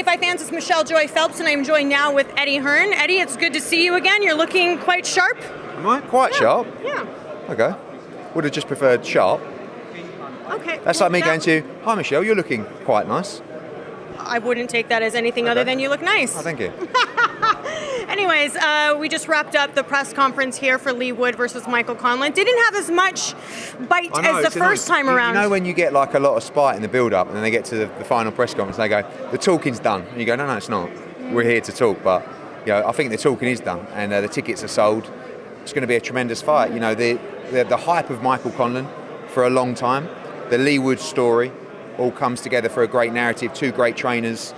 Hey, Fight fans, it's Michelle Joy Phelps, and I'm joined now with Eddie Hearn. Eddie, it's good to see you again. You're looking quite sharp. Am I? Quite sharp? Yeah. Okay. Would have just preferred sharp. Okay. That's like me going to, hi Michelle, you're looking quite nice. I wouldn't take that as anything other than you look nice. Oh, thank you. Anyways, we just wrapped up the press conference here for Leigh Wood versus Michael Conlan. Didn't have as much bite as the first time around. You know when you get like a lot of spite in the build-up and then they get to the final press conference and they go, the talking's done. And you go, no, it's not. We're here to talk. But I think the talking is done and the tickets are sold. It's going to be a tremendous fight. You know, the hype of Michael Conlan for a long time, the Leigh Wood story, all comes together for a great narrative. Two great trainers,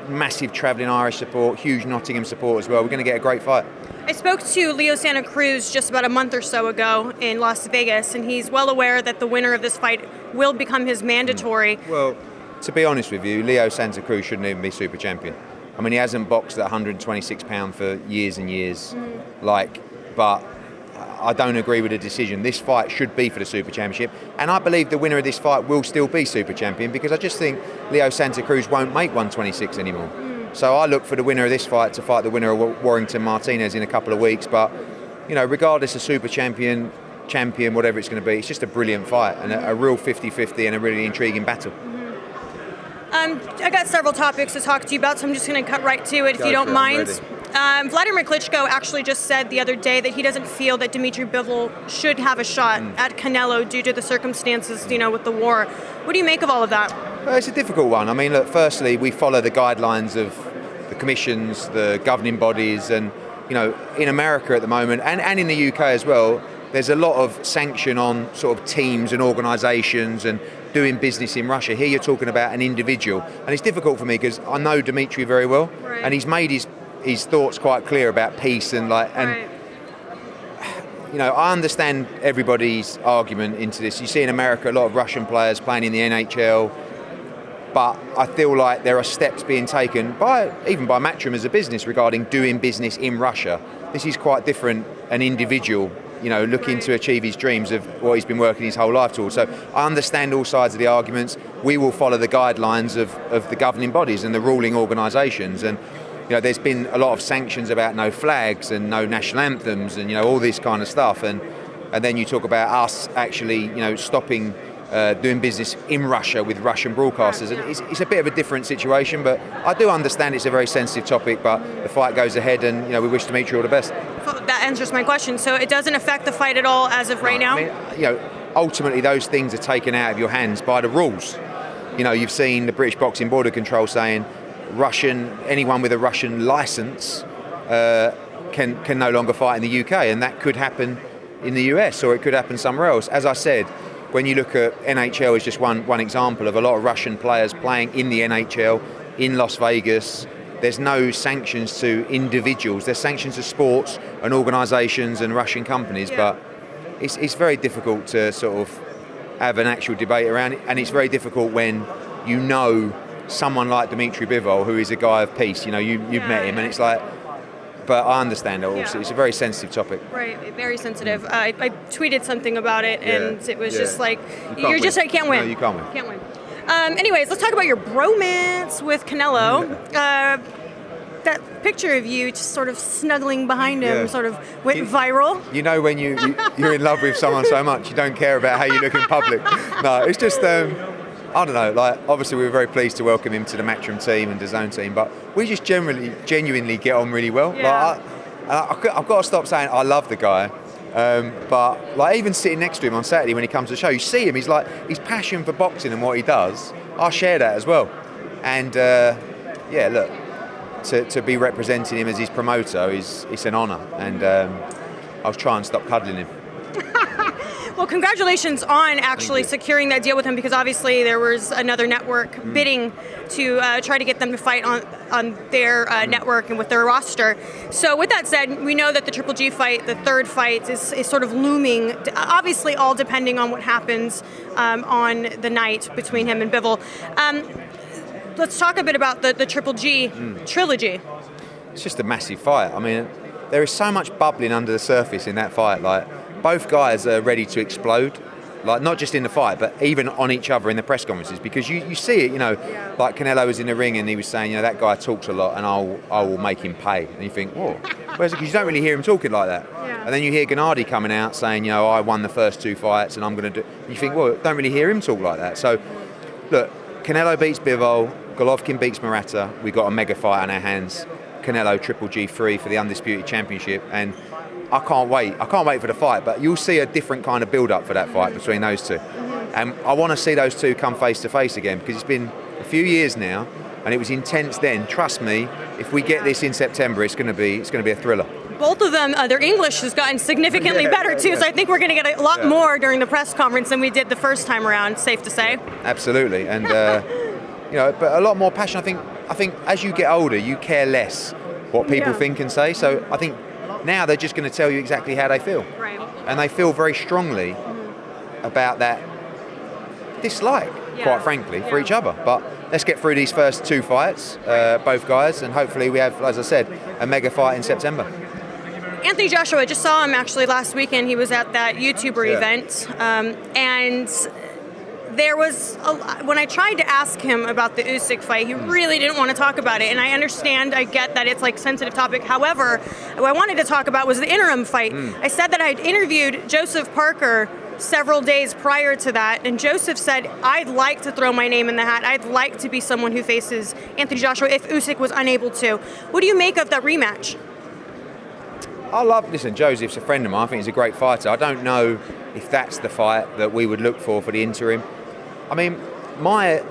massive travelling Irish support, huge Nottingham support as well. We're going to get a great fight. I spoke to Leo Santa Cruz just about a month or so ago in Las Vegas, and he's well aware that the winner of this fight will become his mandatory. Well, to be honest with you, Leo Santa Cruz shouldn't even be super champion. I mean, he hasn't boxed at 126 pounds for years and years. But I don't agree with the decision. This fight should be for the Super Championship, and I believe the winner of this fight will still be Super Champion because I just think Leo Santa Cruz won't make 126 anymore. So I look for the winner of this fight to fight the winner of Warrington Martinez in a couple of weeks. But regardless of Super Champion, whatever it's going to be, it's just a brilliant fight and a real 50-50 and a really intriguing battle. I got several topics to talk to you about, so I'm just going to cut right to it if you don't mind. Wladimir Klitschko actually just said the other day that he doesn't feel that Dmitry Bivol should have a shot at Canelo due to the circumstances, with the war. What do you make of all of that? Well, it's a difficult one. I mean, look, firstly, we follow the guidelines of the commissions, the governing bodies, and, in America at the moment, and in the UK as well, there's a lot of sanction on sort of teams and organisations and doing business in Russia. Here you're talking about an individual. And it's difficult for me because I know Dmitry very well, and he's made his thoughts quite clear about peace and I understand everybody's argument into this. You see in America a lot of Russian players playing in the NHL, but I feel like there are steps being taken even by Matchroom as a business regarding doing business in Russia. This is quite different, an individual, looking to achieve his dreams of what he's been working his whole life towards. So I understand all sides of the arguments. We will follow the guidelines of the governing bodies and the ruling organisations. And there's been a lot of sanctions about no flags and no national anthems and all this kind of stuff. And then you talk about us actually stopping doing business in Russia with Russian broadcasters. And it's a bit of a different situation, but I do understand it's a very sensitive topic, but the fight goes ahead and we wish Dmitry all the best. That answers my question. So it doesn't affect the fight at all as of right now? I mean, ultimately those things are taken out of your hands by the rules. You've seen the British Boxing Board of Control saying anyone with a Russian licence can no longer fight in the UK, and that could happen in the US or it could happen somewhere else. As I said, when you look at NHL as just one example of a lot of Russian players playing in the NHL in Las Vegas, there's no sanctions to individuals. There's sanctions to sports and organisations and Russian companies, but it's very difficult to sort of have an actual debate around it, and it's very difficult when someone like Dmitry Bivol, who is a guy of peace. You've met him, and it's like, but I understand it also. It's a very sensitive topic. Right, very sensitive. I tweeted something about it, and it was just like, I can't win. No, you can't win. Can't win. Anyways, let's talk about your bromance with Canelo. That picture of you just sort of snuggling behind him sort of went viral. When you're in love with someone so much, you don't care about how you look in public. No, it's just, I don't know, obviously we were very pleased to welcome him to the Matchroom team and the Zone team, but we just genuinely get on really well. Yeah. I've got to stop saying I love the guy, but even sitting next to him on Saturday when he comes to the show, you see him, his passion for boxing and what he does, I share that as well. And look, to be representing him as his promoter, it's an honour, and I'll try and stop cuddling him. Well, congratulations on actually securing that deal with him, because obviously there was another network bidding to try to get them to fight on their network and with their roster. So with that said, we know that the Triple G fight, the third fight, is sort of looming, obviously all depending on what happens on the night between him and Bivol. Let's talk a bit about the Triple G trilogy. It's just a massive fight. I mean, there is so much bubbling under the surface in that fight. Both guys are ready to explode. Like, not just in the fight, but even on each other in the press conferences, because you see it, like Canelo was in the ring and he was saying, that guy talks a lot and I will make him pay. And you think, whoa, where's it? Because you don't really hear him talking like that. Yeah. And then you hear Gennady coming out saying, I won the first 2 fights and I'm going to do. You think, well, don't really hear him talk like that. So, look, Canelo beats Bivol, Golovkin beats Murata. We got a mega fight on our hands. Canelo Triple G3 for the Undisputed Championship, and I can't wait. I can't wait for the fight, but you'll see a different kind of build-up for that fight between those two. And I want to see those two come face-to-face again, because it's been a few years now, and it was intense then. Trust me, if we get this in September, it's going to be a thriller. Both of them, their English has gotten significantly better too, so I think we're going to get a lot more during the press conference than we did the first time around, safe to say. Absolutely, and but a lot more passion. I think as you get older, you care less what people think and say, so I think now they're just going to tell you exactly how they feel. Right. And they feel very strongly about that dislike, quite frankly, for each other. But let's get through these first 2 fights, both guys, and hopefully we have, as I said, a mega fight in September. Anthony Joshua, I just saw him actually last weekend. He was at that YouTuber event, and there was when I tried to ask him about the Usyk fight, he really didn't want to talk about it, and I understand, I get that it's like sensitive topic. However, what I wanted to talk about was the interim fight. I said that I'd interviewed Joseph Parker several days prior to that, and Joseph said, I'd like to throw my name in the hat. I'd like to be someone who faces Anthony Joshua if Usyk was unable to. What do you make of that rematch? Listen, Joseph's a friend of mine. I think he's a great fighter. I don't know if that's the fight that we would look for the interim. I mean, my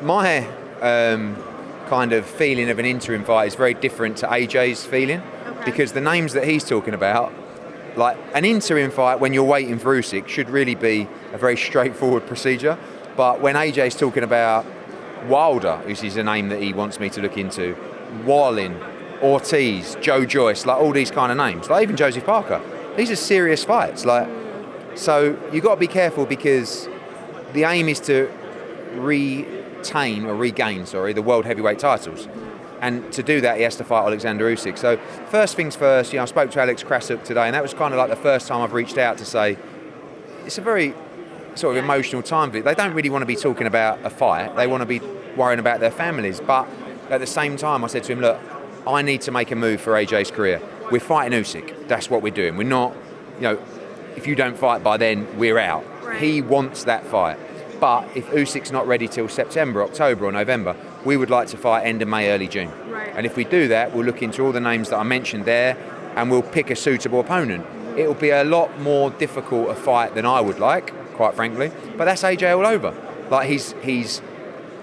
kind of feeling of an interim fight is very different to AJ's feeling, because the names that he's talking about, like an interim fight when you're waiting for Usyk, should really be a very straightforward procedure. But when AJ's talking about Wilder, which is a name that he wants me to look into, Wallin, Ortiz, Joe Joyce, like all these kind of names, like even Joseph Parker, these are serious fights. So you've got to be careful, because the aim is to regain the world heavyweight titles, and to do that he has to fight Alexander Usyk. So first things first, I spoke to Alex Krasuk today, and that was kind of like the first time I've reached out to say it's a very sort of emotional time. They don't really want to be talking about a fight, they want to be worrying about their families. But at the same time, I said to him, look, I need to make a move for AJ's career. We're fighting Usyk, that's what we're doing. We're not, if you don't fight by then, we're out. Right. He wants that fight. But if Usyk's not ready till September, October or November, we would like to fight end of May, early June. Right. And if we do that, we'll look into all the names that I mentioned there, and we'll pick a suitable opponent. It'll be a lot more difficult a fight than I would like, quite frankly. But that's AJ all over. Like, he's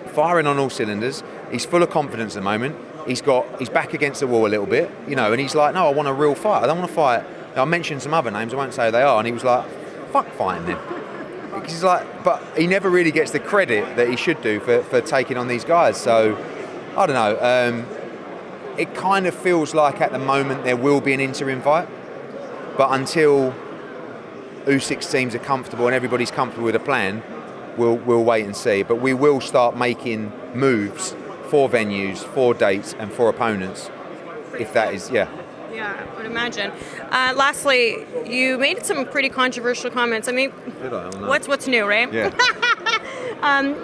firing on all cylinders. He's full of confidence at the moment. He's back against the wall a little bit, and he's like, no, I want a real fight. I don't want to fight. I mentioned some other names, I won't say who they are, and he was like, fuck fighting them. He's like, but he never really gets the credit that he should do for taking on these guys. So, I don't know. It kind of feels like at the moment there will be an interim fight, but until Usyk's teams are comfortable and everybody's comfortable with a plan, we'll wait and see. But we will start making moves for venues, for dates, and for opponents, if that is, Yeah, I would imagine. Lastly, you made some pretty controversial comments. I mean, what's new, right? Yeah.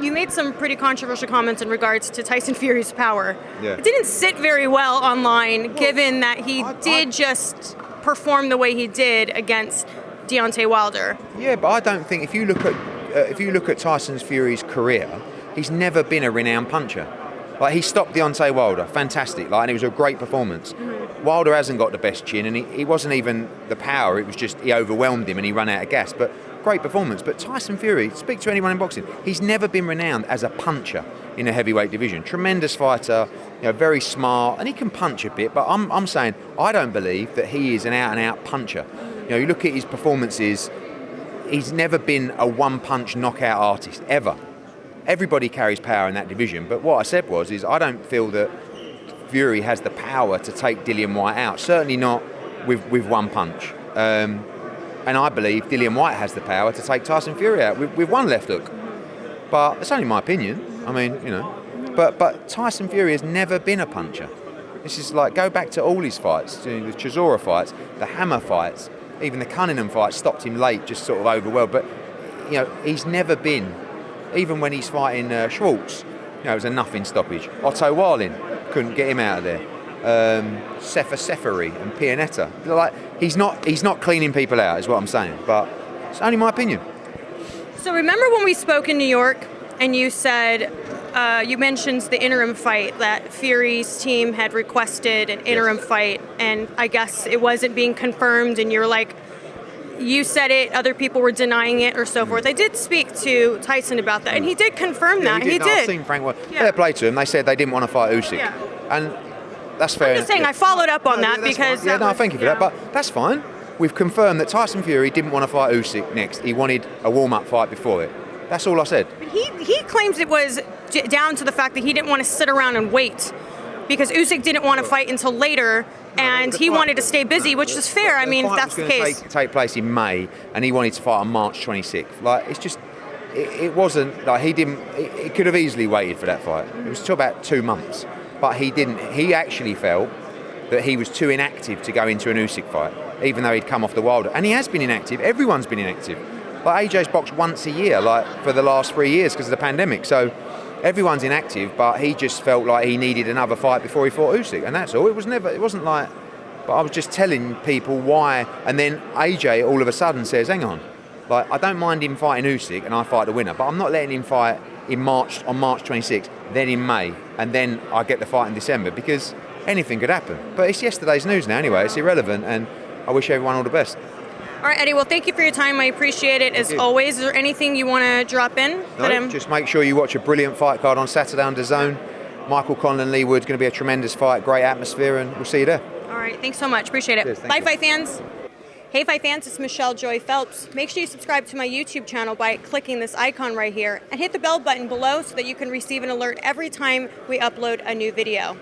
You made some pretty controversial comments in regards to Tyson Fury's power. Yeah. It didn't sit very well online, given that he did just perform the way he did against Deontay Wilder. Yeah, but I don't think if you look at Tyson Fury's career, he's never been a renowned puncher. Like, he stopped Deontay Wilder, fantastic, and it was a great performance. Mm-hmm. Wilder hasn't got the best chin, and he wasn't even the power, it was just he overwhelmed him and he ran out of gas. But great performance. But Tyson Fury, speak to anyone in boxing, he's never been renowned as a puncher in a heavyweight division. Tremendous fighter, very smart, and he can punch a bit, but I'm saying I don't believe that he is an out-and-out puncher. You look at his performances, he's never been a one-punch knockout artist, ever. Everybody carries power in that division, but what I said is I don't feel that Fury has the power to take Dillian Whyte out, certainly not with one punch. And I believe Dillian Whyte has the power to take Tyson Fury out with one left hook. But it's only my opinion. I mean, but Tyson Fury has never been a puncher. This is like, go back to all his fights, the Chisora fights, the Hammer fights, even the Cunningham fight stopped him late, just sort of overwhelmed. But he's never been, even when he's fighting Schwartz, it was a nothing stoppage. Otto Warlin, couldn't get him out of there. Seferi and Pianetta. Like, he's not cleaning people out, is what I'm saying. But it's only my opinion. So remember when we spoke in New York and you said, you mentioned the interim fight, that Fury's team had requested an interim fight, and I guess it wasn't being confirmed, and you're like, you said it, other people were denying it, or so forth. I did speak to Tyson about that, and he did confirm that. He did. I've seen Frank. Fair play to him. They said they didn't want to fight Usyk, and that's fair. I'm just saying, I followed up on that because... Thank you for that, but that's fine. We've confirmed that Tyson Fury didn't want to fight Usyk next. He wanted a warm-up fight before it. That's all I said. He claims it was down to the fact that he didn't want to sit around and wait because Usyk didn't want to fight until later, and he wanted to stay busy, which is fair. I mean, if that's the case. Take place in May, and he wanted to fight on March 26th. Like, it's just, it wasn't like he didn't. It could have easily waited for that fight. It was about 2 months, but he didn't. He actually felt that he was too inactive to go into an Usyk fight, even though he'd come off the Wilder, and he has been inactive. Everyone's been inactive. Like, AJ's boxed once a year, like for the last 3 years because of the pandemic. So everyone's inactive, but he just felt like he needed another fight before he fought Usyk, and that's all. It wasn't like. But I was just telling people why, and then AJ all of a sudden says, "Hang on, like I don't mind him fighting Usyk, and I fight the winner, but I'm not letting him fight in March on March 26th, then in May, and then I get the fight in December because anything could happen." But it's yesterday's news now anyway. It's irrelevant, and I wish everyone all the best. All right, Eddie, well, thank you for your time. I appreciate it, as always. Is there anything you want to drop in? No, just make sure you watch a brilliant fight card on Saturday on DAZN. Michael Conlan, Leigh Wood, going to be a tremendous fight, great atmosphere, and we'll see you there. All right, thanks so much. Appreciate it. Cheers, Bye, Fight fans. Hey, Fight fans, it's Michelle Joy Phelps. Make sure you subscribe to my YouTube channel by clicking this icon right here, and hit the bell button below so that you can receive an alert every time we upload a new video.